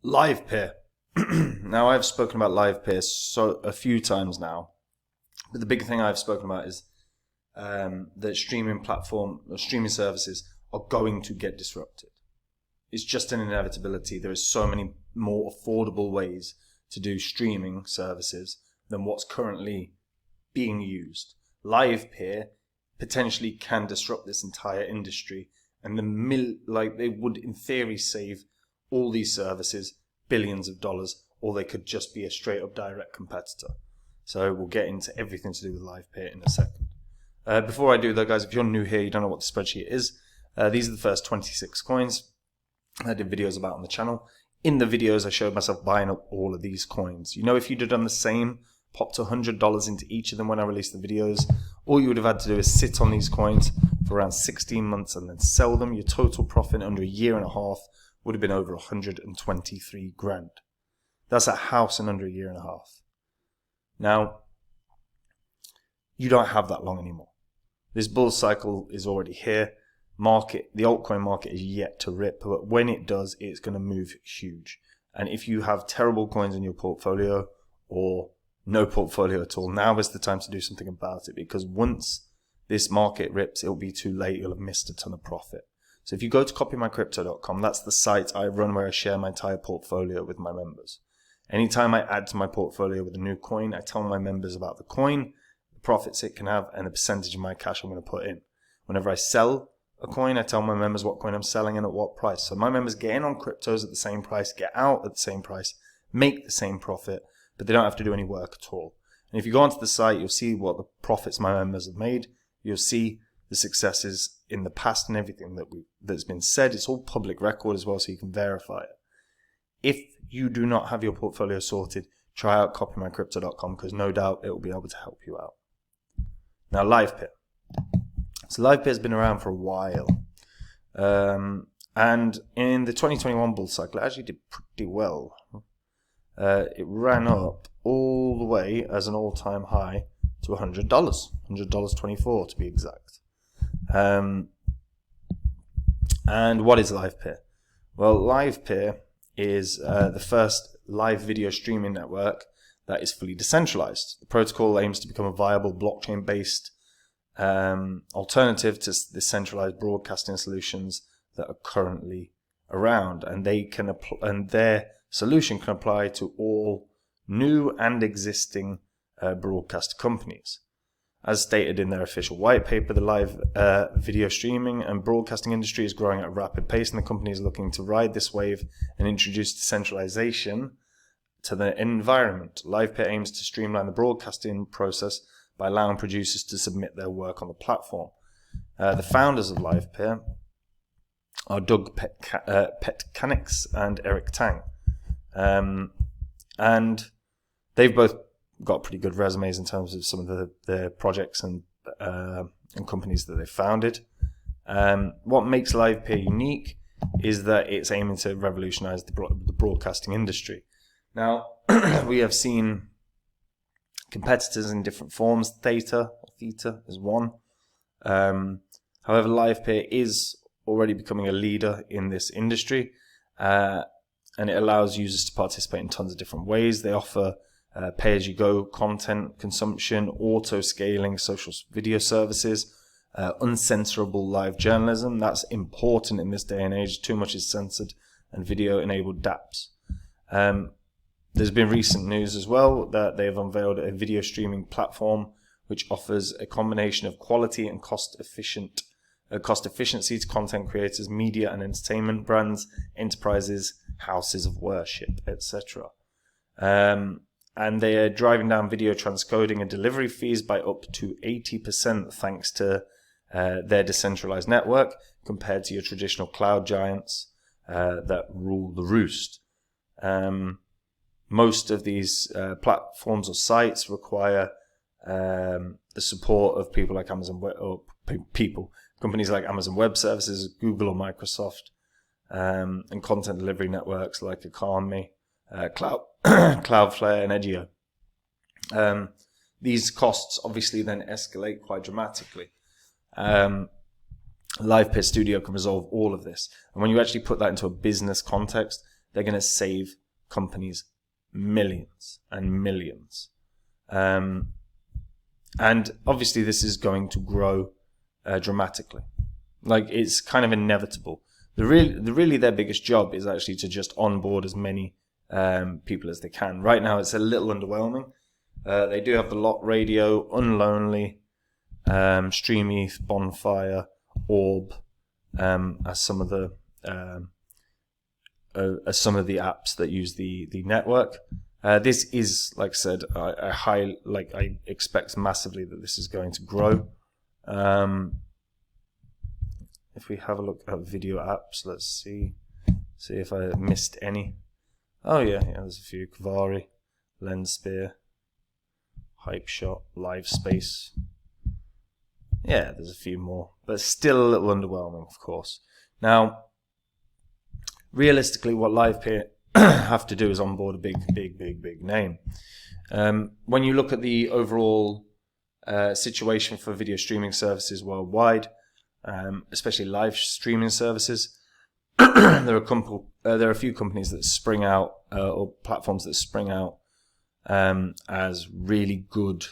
Livepeer. Now, I've spoken about Livepeer a few times now, but the big thing I've spoken about is that streaming services are going to get disrupted. It's just an inevitability. There is so many more affordable ways to do streaming services than what's currently being used. Livepeer potentially can disrupt this entire industry, and they would in theory save all these services billions of dollars, or they could just be a straight up direct competitor. So we'll get into everything to do with Livepeer in a second. Before I do though, guys, if you're new here, you don't know what the spreadsheet is, these are the first 26 coins I did videos about on the channel. In the videos, I showed myself buying up all of these coins. You know, if you'd have done the same, popped $100 into each of them when I released the videos, all you would have had to do is sit on these coins for around 16 months and then sell them. Your total profit under a year and a half would have been over 123 grand. That's a house in under a year and a half. Now, you don't have that long anymore. This bull cycle is already here. The altcoin market is yet to rip, but when it does, it's going to move huge. And if you have terrible coins in your portfolio or no portfolio at all, now is the time to do something about it, because once this market rips, it'll be too late. You'll have missed a ton of profit. So if you go to copymycrypto.com, that's the site I run where I share my entire portfolio with my members. Anytime I add to my portfolio with a new coin, I tell my members about the coin, the profits it can have, and the percentage of my cash I'm going to put in. Whenever I sell a coin, I tell my members what coin I'm selling and at what price. So my members get in on cryptos at the same price, get out at the same price, make the same profit, but they don't have to do any work at all. And if you go onto the site, you'll see what the profits my members have made. You'll see the successes in the past and everything that's been said. It's all public record as well, so you can verify it. If you do not have your portfolio sorted, try out copymycrypto.com, because no doubt it will be able to help you out. Now, Livepeer. So Livepeer has been around for a while. And in the 2021 bull cycle, it actually did pretty well. It ran up all the way as an all-time high to $100, $100.24 to be exact. And what is Livepeer? Well, Livepeer is the first live video streaming network that is fully decentralized. The protocol aims to become a viable blockchain-based alternative to the centralized broadcasting solutions that are currently around, and their solution can apply to all new and existing broadcast companies. As stated in their official white paper, the live video streaming and broadcasting industry is growing at a rapid pace, and the company is looking to ride this wave and introduce decentralization to the environment. Livepeer aims to streamline the broadcasting process by allowing producers to submit their work on the platform. The founders of Livepeer are Doug Petkanix and Eric Tang. And they've both got pretty good resumes in terms of some of the projects and companies that they've founded. What makes Livepeer unique is that it's aiming to revolutionize the broadcasting industry. Now, we have seen competitors in different forms. Theta is one. However, Livepeer is already becoming a leader in this industry, and it allows users to participate in tons of different ways. They offer pay-as-you-go content consumption, auto-scaling social video services, uncensorable live journalism. That's important in this day and age. Too much is censored, and video-enabled dApps. There's been recent news as well that they have unveiled a video streaming platform which offers a combination of quality and cost efficiency to content creators, media and entertainment brands, enterprises, houses of worship, etc. And they are driving down video transcoding and delivery fees by up to 80% thanks to their decentralized network compared to your traditional cloud giants that rule the roost. Most of these platforms or sites require the support of people like companies like Amazon Web Services, Google or Microsoft, and content delivery networks like Economy, Cloudflare, and Edgio. These costs obviously then escalate quite dramatically. Livepeer Studio can resolve all of this. And when you actually put that into a business context, they're going to save companies millions and millions. And obviously this is going to grow dramatically. Like, it's kind of inevitable. Really their biggest job is actually to just onboard as many people as they can. Right now it's a little underwhelming. They do have the Lot Radio, Unlonely, StreamETH, Bonfire, Orb, as some of the apps that use the network. This is, like I said, I expect massively that this is going to grow. If we have a look at video apps, let's see if I missed any. Oh yeah, there's a few. Kvari, Lensphere, Hypeshot, Livespace. Yeah, there's a few more, but still a little underwhelming, of course. Now, realistically, what Livepeer have to do is onboard a big name. When you look at the overall situation for video streaming services worldwide, especially live streaming services, there are a few companies that spring out, or platforms that spring out as really good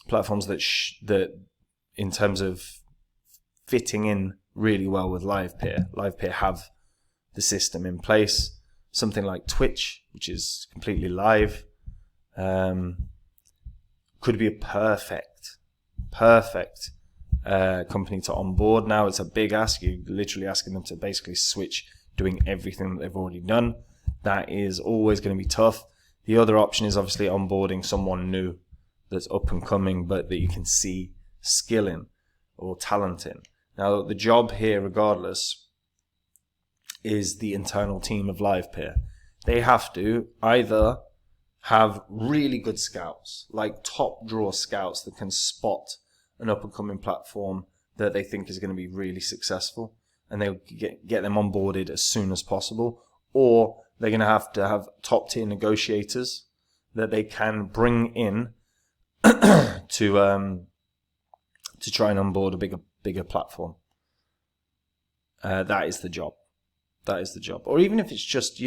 platforms that in terms of fitting in really well with Livepeer. Livepeer have the system in place. Something like Twitch, which is completely live, could be a perfect company to onboard. Now it's a big ask. You're literally asking them to basically switch doing everything that they've already done. That is always going to be tough. The other option is obviously onboarding someone new that's up and coming, but that you can see skill in or talent in. Now, the job here, regardless, is the internal team of Livepeer. They have to either have really good scouts, like top draw scouts that can spot an up and coming platform that they think is going to be really successful, and they'll get them onboarded as soon as possible, or they're going to have top tier negotiators that they can bring in to try and onboard a bigger platform. That is the job. Or even if it's just,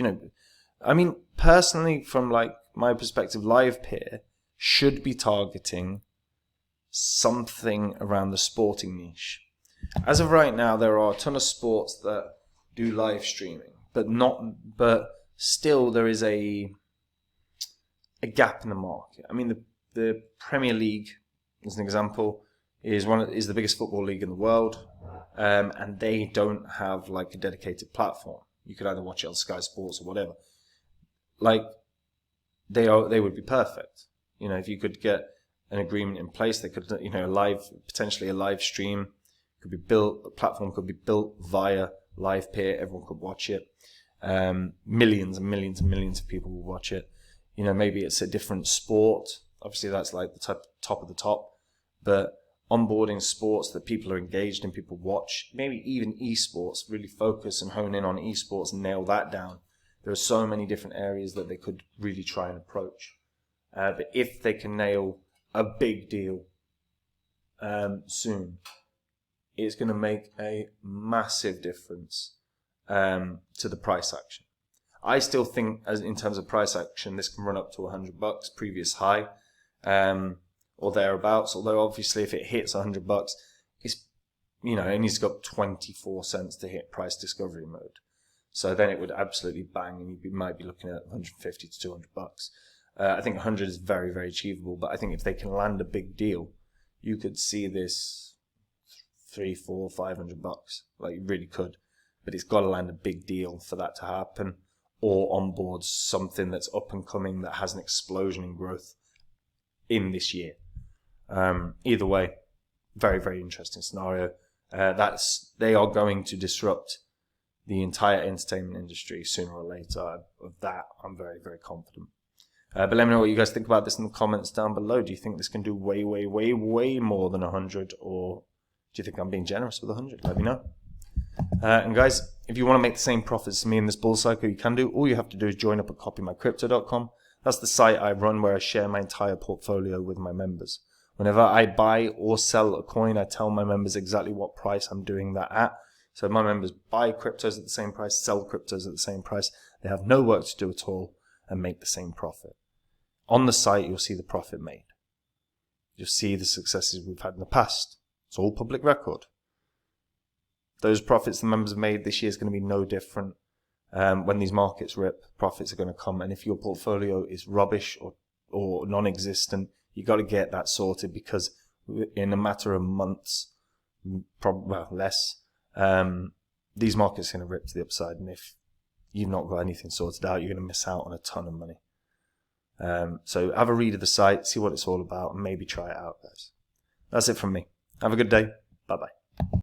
I mean, personally, from like my perspective, Livepeer should be targeting something around the sporting niche. As of right now, there are a ton of sports that do live streaming, but still there is a gap in the market. I mean, the Premier League, as an example, is the biggest football league in the world, and they don't have like a dedicated platform. You could either watch it on Sky Sports or whatever. Like, they would be perfect. If you could get an agreement in place, they could, potentially a live stream could be built, a platform could be built via Livepeer, everyone could watch it. Millions and millions and millions of people will watch it. Maybe it's a different sport. Obviously, that's like the top of the top. But onboarding sports that people are engaged in, people watch, maybe even esports, really focus and hone in on esports and nail that down. There are so many different areas that they could really try and approach. But if they can nail a big deal soon, it's going to make a massive difference to the price action. I still think, as in terms of price action, this can run up to $100, previous high, or thereabouts. Although obviously, if it hits $100, it's it needs to go up 24 cents to hit price discovery mode. So then it would absolutely bang, and you might be looking at $150 to $200. I think 100 is very, very achievable, but I think if they can land a big deal, you could see this $300, $400, $500. Like, you really could. But it's got to land a big deal for that to happen, or onboard something that's up and coming that has an explosion in growth in this year. Either way, very, very interesting scenario. They are going to disrupt the entire entertainment industry sooner or later. Of that, I'm very, very confident. But let me know what you guys think about this in the comments down below. Do you think this can do way, way, way, way more than 100, or do you think I'm being generous with 100? Let me know. And guys, if you want to make the same profits as me in this bull cycle, you can do. All you have to do is join up at copymycrypto.com. That's the site I run where I share my entire portfolio with my members. Whenever I buy or sell a coin, I tell my members exactly what price I'm doing that at. So my members buy cryptos at the same price, sell cryptos at the same price. They have no work to do at all and make the same profit. On the site, you'll see the profit made. You'll see the successes we've had in the past. It's all public record. Those profits the members have made this year is going to be no different. When these markets rip, profits are going to come. And if your portfolio is rubbish or non-existent, you got to get that sorted, because in a matter of months, probably less, these markets are going to rip to the upside. And if you've not got anything sorted out, you're going to miss out on a ton of money. So have a read of the site, see what it's all about, and maybe try it out, guys. That's it from me. Have a good day. Bye-bye.